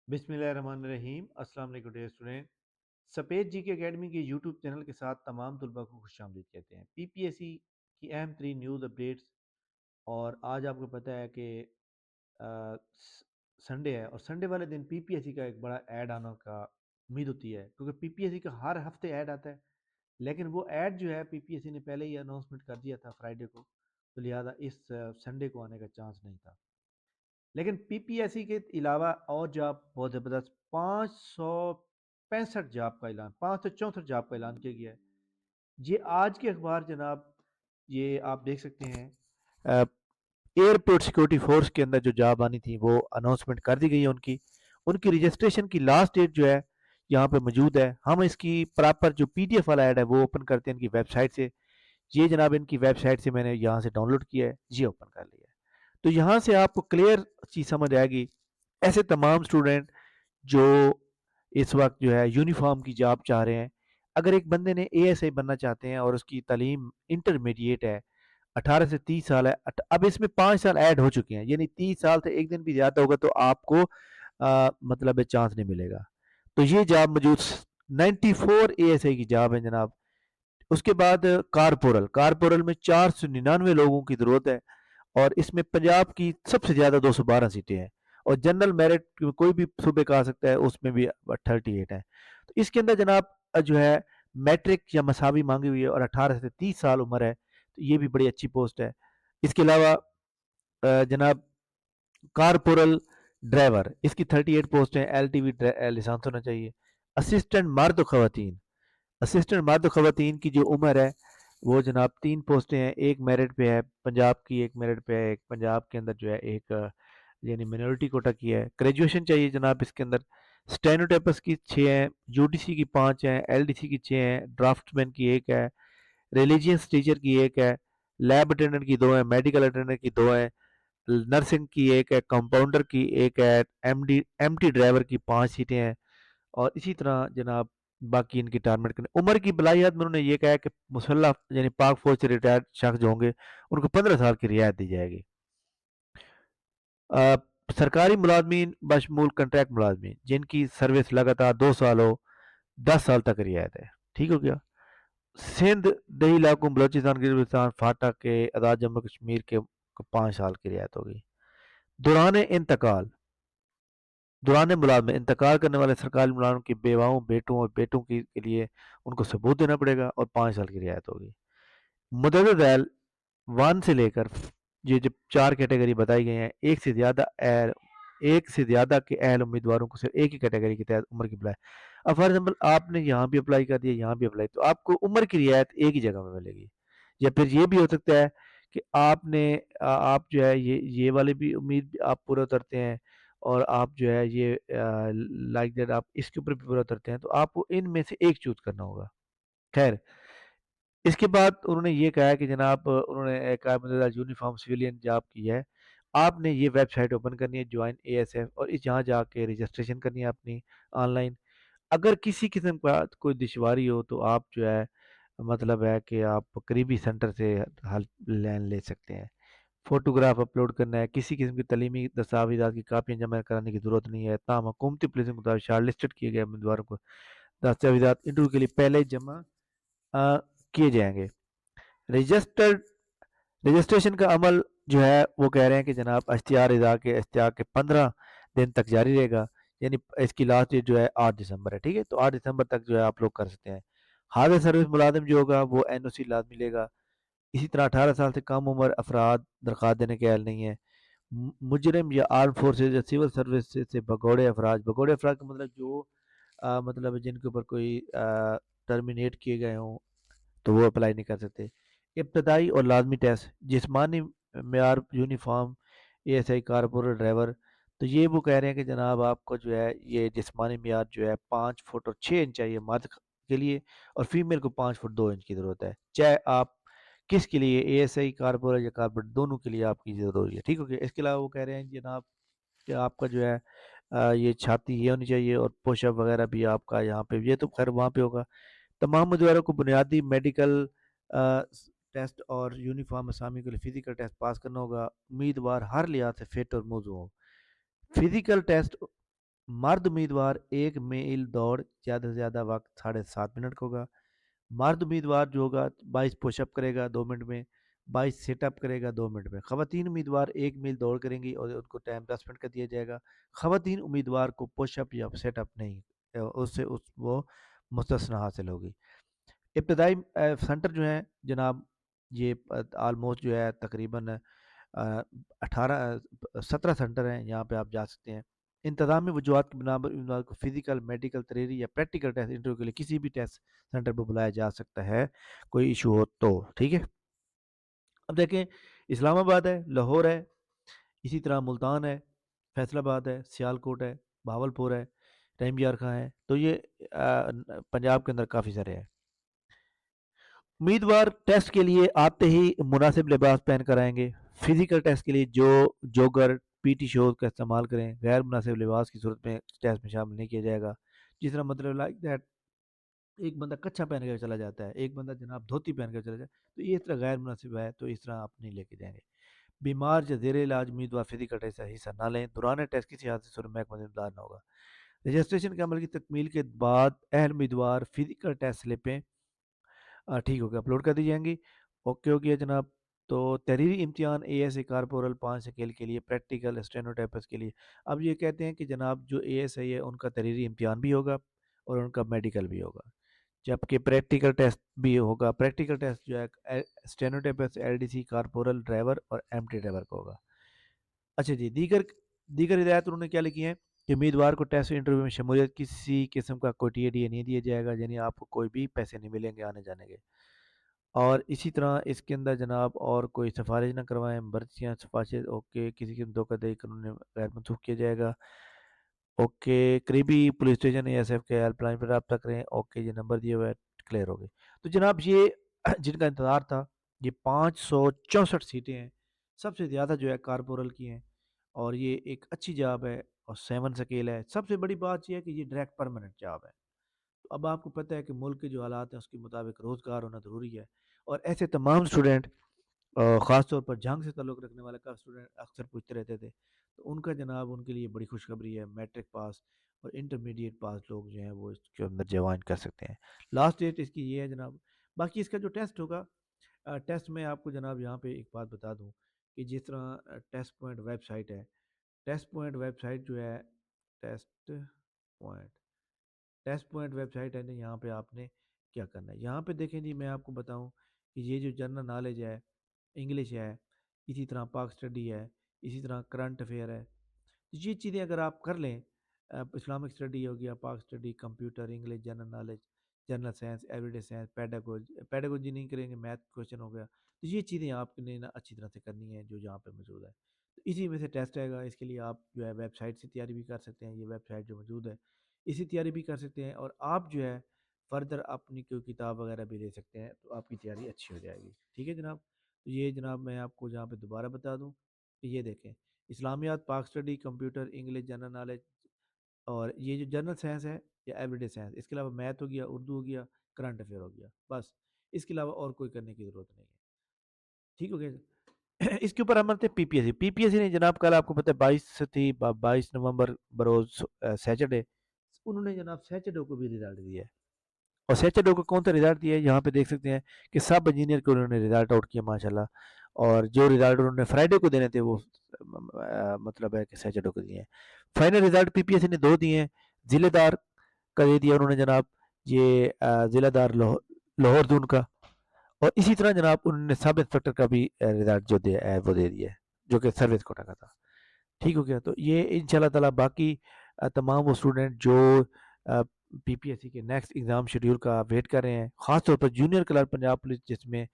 بسم اللہ الرحمن الرحیم۔ السلام علیکم ڈیئر اسٹوڈنٹ۔ سپید جی کے اکیڈمی کے یوٹیوب چینل کے ساتھ تمام طلباء کو خوش آمدید کہتے ہیں۔ پی پی ایس سی کی اہم ترین نیوز اپڈیٹس، اور آج آپ کو پتہ ہے کہ سنڈے ہے، اور سنڈے والے دن پی پی ایس سی کا ایک بڑا ایڈ آنا کا امید ہوتی ہے، کیونکہ پی پی ایس سی کا ہر ہفتے ایڈ آتا ہے، لیکن وہ ایڈ جو ہے پی پی ایس سی نے پہلے ہی اناؤنسمنٹ کر دیا تھا فرائیڈے کو، تو لہٰذا اس سنڈے کو آنے کا چانس نہیں تھا۔ لیکن پی پی ایس سی کے علاوہ اور جاب بہت زبردست 565 جاب کا اعلان، 564 جاب کا اعلان کیا گیا ہے۔ یہ آج کے اخبار جناب، یہ آپ دیکھ سکتے ہیں، ایئرپورٹ سیکورٹی فورس کے اندر جو جاب آنی تھی وہ اناؤنسمنٹ کر دی گئی ہے۔ ان کی رجسٹریشن کی لاسٹ ڈیٹ جو ہے یہاں پہ موجود ہے۔ ہم اس کی پراپر جو پی ڈی ایف والا ایڈ ہے وہ اوپن کرتے ہیں ان کی ویب سائٹ سے۔ یہ جناب ان کی ویب سائٹ سے میں نے یہاں سے ڈاؤن لوڈ کیا ہے، یہ اوپن کر لیا ہے، تو یہاں سے آپ کو کلیئر چیز سمجھ آئے گی۔ ایسے تمام اسٹوڈنٹ جو اس وقت جو ہے یونیفارم کی جاب چاہ رہے ہیں، اگر ایک بندے نے اے ایس آئی بننا چاہتے ہیں اور اس کی تعلیم انٹرمیڈیٹ ہے، 18 سے 30 سال ہے، اب اس میں 5 سال ایڈ ہو چکے ہیں، یعنی 30 سال سے ایک دن بھی زیادہ ہوگا تو آپ کو مطلب چانس نہیں ملے گا۔ تو یہ جاب موجود 94 اے ایس آئی کی جاب ہے جناب۔ اس کے بعد کارپورل میں 499 لوگوں کی ضرورت ہے، اور اس میں پنجاب کی سب سے زیادہ 212 سیٹیں ہیں، اور جنرل میرٹ کوئی بھی صوبے کا آ سکتا ہے، اس میں بھی 38 ہیں۔ تو اس کے اندر جناب جو ہے میٹرک یا مساوی مانگی ہوئی ہے، اور 18 سے 30 سال عمر ہے، تو یہ بھی بڑی اچھی پوسٹ ہے۔ اس کے علاوہ جناب کارپورل ڈرائیور، اس کی 38 پوسٹ ہیں، ایل ٹی وی لسانس ہونا چاہیے۔ اسسٹنٹ مرد و خواتین، اسسٹنٹ مرد و خواتین کی جو عمر ہے وہ جناب 3 پوسٹیں ہیں، ایک میرٹ پہ ہے پنجاب کی، ایک میرٹ پہ ہے ایک پنجاب کے اندر جو ہے ایک یعنی منورٹی کوٹا کی ہے۔ گریجویشن چاہیے جناب اس کے اندر۔ اسٹینوٹیپس کی 6 ہیں، یو ڈی سی کی 5 ہیں، ایل ڈی سی کی 6 ہیں، ڈرافٹ مین کی 1 ہے، ریلیجینس ٹیچر کی 1 ہے، لیب اٹینڈنٹ کی 2 ہیں، میڈیکل اٹینڈنٹ کی 2 ہیں، نرسنگ کی 1 ہے، کمپاؤنڈر کی 1 ہے، ایم ٹی ڈرائیور کی 5 سیٹیں ہیں، اور اسی طرح جناب باقی ان کی ٹارمنٹ کرنے۔ عمر کی بلائیت میں انہوں نے یہ کہا ہے کہ مسلح یعنی پاک فوج سے ریٹائرڈ شخص جو ہوں گے ان کو 15 سال کی رعایت دی جائے گی۔ سرکاری ملازمین بشمول کنٹریکٹ ملازمین جن کی سروس لگاتار 2 سال ہو، 10 سال تک رعایت ہے۔ ٹھیک ہو گیا۔ سندھ دیہی علاقوں بلوچستان گلگت فاٹا کے آزاد جموں کشمیر کے 5 سال کی رعایت ہوگی۔ دوران انتقال، دوران ملازمت انتقال کرنے والے سرکاری ملازموں کی بیواؤں، بیٹوں اور بیٹوں کے لیے ان کو ثبوت دینا پڑے گا، اور 5 سال کی رعایت ہوگی۔ متعدد اہل 1 سے لے کر یہ جو 4 کیٹیگری بتائی گئی ہیں، ایک سے زیادہ کے اہل امیدواروں کو صرف ایک ہی کیٹیگری کے تحت عمر کی بلائے۔ اب فار ایگزامپل آپ نے یہاں بھی اپلائی کر دیا، یہاں بھی اپلائی، تو آپ کو عمر کی رعایت ایک ہی جگہ میں ملے گی۔ یا پھر یہ بھی ہو سکتا ہے کہ آپ جو ہے یہ والے بھی امید آپ پورے اترتے ہیں، اور آپ جو ہے یہ لائک دیٹ آپ اس کے اوپر بھی پورا اترتے ہیں، تو آپ کو ان میں سے ایک چوز کرنا ہوگا۔ خیر، اس کے بعد انہوں نے یہ کہا ہے کہ جناب انہوں نے ایک یونیفارم سویلین جاب کی ہے، آپ نے یہ ویب سائٹ اوپن کرنی ہے جوائن اے ایس ایف، اور اس جہاں جا کے رجسٹریشن کرنی ہے اپنی آن لائن۔ اگر کسی قسم کا کوئی دشواری ہو تو آپ جو ہے مطلب ہے کہ آپ قریبی سینٹر سے حل لے سکتے ہیں۔ فوٹوگراف اپلوڈ کرنا ہے، کسی قسم کی تعلیمی دستاویزات کی کاپیاں جمع کرانے کی ضرورت نہیں ہے، تاہم حکومتی پالیسی کے مطابق شارٹ لسٹڈ کیے گئے امیدواروں کو دستاویزات انٹرویو کے لیے پہلے جمع کیے جائیں گے۔ رجسٹرڈ رجسٹریشن کا عمل جو ہے وہ کہہ رہے ہیں کہ جناب اشتہار کے 15 دن تک جاری رہے گا، یعنی اس کی لاسٹ ڈیٹ جو ہے 8 دسمبر ہے۔ ٹھیک ہے، تو 8 دسمبر تک جو ہے آپ لوگ کر سکتے ہیں۔ حاضر سروس ملازم جو ہوگا وہ این او سی لازمی لے گا۔ اسی طرح 18 سال سے کم عمر افراد درخواست دینے کے اہل نہیں ہیں۔ مجرم یا آرم فورسز یا سول سروس سے بگوڑے افراد کا مطلب جو مطلب جن کے اوپر کوئی ٹرمینیٹ کیے گئے ہوں تو وہ اپلائی نہیں کر سکتے۔ ابتدائی اور لازمی ٹیسٹ، جسمانی معیار uniform A S I corporal driver, تو یہ وہ کہہ رہے ہیں کہ جناب آپ کو جو ہے یہ جسمانی معیار جو ہے 5 فٹ اور 6 انچ چاہیے مرد کے لیے، اور فیمیل کو 5 فٹ 2 انچ کی ضرورت ہے، چاہے آپ کس کے لیے اے ایس آئی کارپورل یا کارپوریٹ دونوں کے لیے آپ کی ضروری ہے۔ ٹھیک ہو گیا۔ اس کے علاوہ وہ کہہ رہے ہیں جناب کہ آپ کا جو ہے یہ چھاتی یہ ہونی چاہیے، اور پوش اپ وغیرہ بھی آپ کا یہاں پہ، یہ تو خیر وہاں پہ ہوگا۔ تمام امیدواروں کو بنیادی میڈیکل ٹیسٹ اور یونیفارم اسامی کے لیے فزیکل ٹیسٹ پاس کرنا ہوگا۔ امیدوار ہر لحاظ سے فٹ اور موزوں ہو۔ فزیکل ٹیسٹ مرد امیدوار 1 میل دوڑ زیادہ سے زیادہ وقت 7.5 منٹ کا ہوگا. مرد امیدوار جو ہوگا 22 پش اپ کرے گا 2 منٹ میں، 22 سیٹ اپ کرے گا 2 منٹ میں. خواتین امیدوار 1 میل دوڑ کریں گی اور ان کو ٹائم 10 منٹ کا دیا جائے گا. خواتین امیدوار کو پش اپ یا سیٹ اپ نہیں، اس سے وہ مستثنا حاصل ہوگی. ابتدائی سنٹر جو ہیں جناب، یہ آلموسٹ جو ہے تقریباً 17 سنٹر ہیں، یہاں پہ آپ جا سکتے ہیں. انتظامی وجوہات کی بنا پر امیدوار کو فزیکل، میڈیکل، تحریری یا پریکٹیکل ٹیسٹ انٹرویو کے لیے کسی بھی ٹیسٹ سنٹر پہ بلایا جا سکتا ہے کوئی ایشو ہو تو. ٹھیک ہے. اب دیکھیں، اسلام آباد ہے، لاہور ہے، اسی طرح ملتان ہے، فیصل آباد ہے، سیالکوٹ ہے، بھاولپور ہے، رحیم یار خاں ہے. تو یہ پنجاب کے اندر کافی سارے ہیں. امیدوار ٹیسٹ کے لیے آتے ہی مناسب لباس پہن کر آئیں گے. فزیکل ٹیسٹ کے لیے جوگر پی ٹی شوز کا استعمال کریں. غیر مناسب لباس کی صورت میں ٹیسٹ میں شامل نہیں کیا جائے گا. جس طرح مطلب لائک دیٹ ایک بندہ کچھا پہن کر چلا جاتا ہے، ایک بندہ جناب دھوتی پہن کر چلا جاتا ہے، تو یہ اس طرح غیر مناسب ہے، تو اس طرح آپ نہیں لے کے جائیں گے. بیمار یا زیر علاج امیدوار فزیکل ٹیسٹ سے حصہ نہ لیں. دوران ٹیسٹ کسی حادثے سے محکمہ میں امداد نہ ہوگا. رجسٹریشن کے عمل کی تکمیل کے بعد اہل امیدوار فزیکل ٹیسٹ سلپیں ٹھیک ہو گیا اپلوڈ کر دی جائیں گی. اوکے ہو گیا جناب. تو تحریری امتحان A S A corporal 5 scale کے لیے، پریکٹیکل اسٹینوٹائپس کے لیے. اب یہ کہتے ہیں کہ جناب جو اے ایس اے ہے ان کا تحریری امتحان بھی ہوگا اور ان کا میڈیکل بھی ہوگا، جبکہ پریکٹیکل ٹیسٹ بھی ہوگا. پریکٹیکل ٹیسٹ جو ہے stenotypists, L D C, corporal driver اور ایم ٹی ڈرائیور کا ہوگا. اچھا جی، دیگر ہدایات انہوں نے کیا لکھی ہیں کہ امیدوار کو ٹیسٹ انٹرویو میں شمولیت کسی قسم کا کوئی ٹی ڈی اے نہیں دیا جائے گا، یعنی آپ کو کوئی بھی پیسے نہیں ملیں گے آنے جانے کے. اور اسی طرح اس کے اندر جناب اور کوئی سفارش نہ کروائیں. برچیاں سفارشیں اوکے، کسی کی دھوکہ دہی قانون غیر منسوخ کیا جائے گا. اوکے، قریبی police station A S F کے ہیلپ لائن پر رابطہ کریں. اوکے، یہ نمبر دیا ہوا ہے، کلیئر ہو گئی. تو جناب یہ جن کا انتظار تھا، یہ 564 سیٹیں ہیں. سب سے زیادہ جو ہے کارپورل کی ہیں اور یہ ایک اچھی جاب ہے اور 7 سکیل ہے. سب سے بڑی بات یہ ہے کہ یہ ڈائریکٹ پرماننٹ جاب ہے. تو اب آپ کو پتہ ہے کہ ملک کے جو حالات ہیں اس کے مطابق روزگار ہونا ضروری ہے. اور ایسے تمام اسٹوڈنٹ، خاص طور پر جنگ سے تعلق رکھنے والے کا اسٹوڈنٹ اکثر پوچھتے رہتے تھے، تو ان کا جناب ان کے لیے بڑی خوشخبری ہے. میٹرک پاس اور انٹرمیڈیٹ پاس لوگ جو ہیں وہ اس کے اندر جوائن کر سکتے ہیں. لاسٹ ڈیٹ اس کی یہ ہے جناب. باقی اس کا جو ٹیسٹ ہوگا، ٹیسٹ میں آپ کو جناب یہاں پہ ایک بات بتا دوں کہ جس طرح ٹیسٹ پوائنٹ ویب سائٹ ہے، ٹیسٹ پوائنٹ ویب سائٹ جو ہے، test point test point website ہے نا، یہاں پہ آپ نے کیا کرنا ہے. یہاں پہ دیکھیں جی، میں آپ کو بتاؤں کہ یہ جو جنرل نالج ہے، انگلش ہے، اسی طرح پاک اسٹڈی ہے، اسی طرح کرنٹ افیئر ہے. یہ چیزیں اگر آپ کر لیں، اسلامک اسٹڈی ہو گیا، Pak study, computer, English, general knowledge, general science, everyday science, pedagogy نہیں کریں گے، میتھ کوشچن ہو گیا. تو یہ چیزیں آپ نے نا اچھی طرح سے کرنی ہے جو یہاں پہ موجود ہے. تو اسی میں سے ٹیسٹ آئے گا. اس کے لیے آپ جو ہے ویب سائٹ سے تیاری بھی کر سکتے ہیں. یہ ویب سائٹ جو موجود ہے اسی تیاری بھی کر سکتے ہیں، اور آپ جو ہے فردر اپنی کوئی کتاب وغیرہ بھی لے سکتے ہیں، تو آپ کی تیاری اچھی ہو جائے گی. ٹھیک ہے جناب. تو یہ جناب میں آپ کو جہاں پہ دوبارہ بتا دوں کہ یہ دیکھیں، اسلامیات، پاک study, computer, English, general knowledge, اور یہ جو جنرل سائنس ہے یا ایوریڈے سائنس، اس کے علاوہ میتھ ہو گیا، اردو ہو گیا، کرنٹ افیئر ہو گیا. بس اس کے علاوہ اور کوئی کرنے کی ضرورت نہیں ہے. ٹھیک ہو گیا. اس کے اوپر عمل تھے پی پی ایس سی. پی پی ایس سی نے جناب کل آپ کو پتہ ہے 22 تھی، 22 نومبر بروز سیچرڈے، انہوں نے جناب سیچرڈے کو بھی رزلٹ دیا ہے. اور سیچرڈے کو کون سا رزلٹ دیا ہے یہاں پہ دیکھ سکتے ہیں کہ سب انجینئر کو انہوں نے رزلٹ آؤٹ کیا ماشاءاللہ. اور جو رزلٹ انہوں نے فرائیڈے کو دینے تھے وہ مطلب ہے کہ سیچرڈے کو دیے ہیں. فائنل رزلٹ پی پی ایس سی نے 2 دیے ہیں. ضلع دار کا دے دیا انہوں نے جناب، یہ ضلع دار لاہور زون کا. اور اسی طرح جناب انہوں نے سب انسپکٹر کا بھی رزلٹ جو دیا ہے وہ دے دیا ہے، جو کہ سروس کوٹا کا تھا. ٹھیک ہو گیا. تو یہ ان شاء اللہ تعالیٰ باقی تمام وہ اسٹوڈنٹ جو پی پی ایس سی کے نیکسٹ ایگزام شیڈیول کا ویٹ کر رہے ہیں، خاص طور پر جونیئر کلرک پنجاب پولیس، جس میں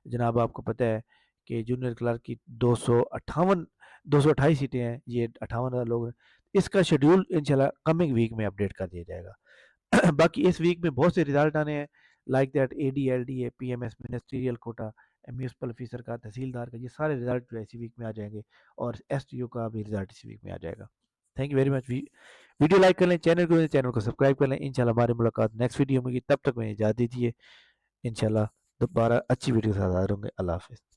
جناب آپ کو پتہ ہے کہ جونیئر کلرک کی 228 سیٹیں ہیں، یہ 58,000 لوگ ہیں. اس کا شیڈیول انشاءاللہ کمنگ ویک میں اپڈیٹ کر دیا جائے گا. باقی اس ویک میں بہت سے رزلٹ آنے ہیں، like that A D L D A, P M S, ministerial quota, municipal officer کا، تحصیلدار کا. یہ سارے رزلٹ جو ہے اسی ویک میں آ جائیں گے، اور ایس ٹی یو کا بھی رزلٹ اسی ویک میں آ جائے گا. Thank you very much. Video like کر لیں، چینل کو سبسکرائب کر لیں. انشاءاللہ ہماری ملاقات نیکسٹ ویڈیو میں ہوگی. تب تک میں اجازت دیجیے. انشاءاللہ دوبارہ اچھی ویڈیو کے ساتھ حاضر ہوں گے. اللہ حافظ.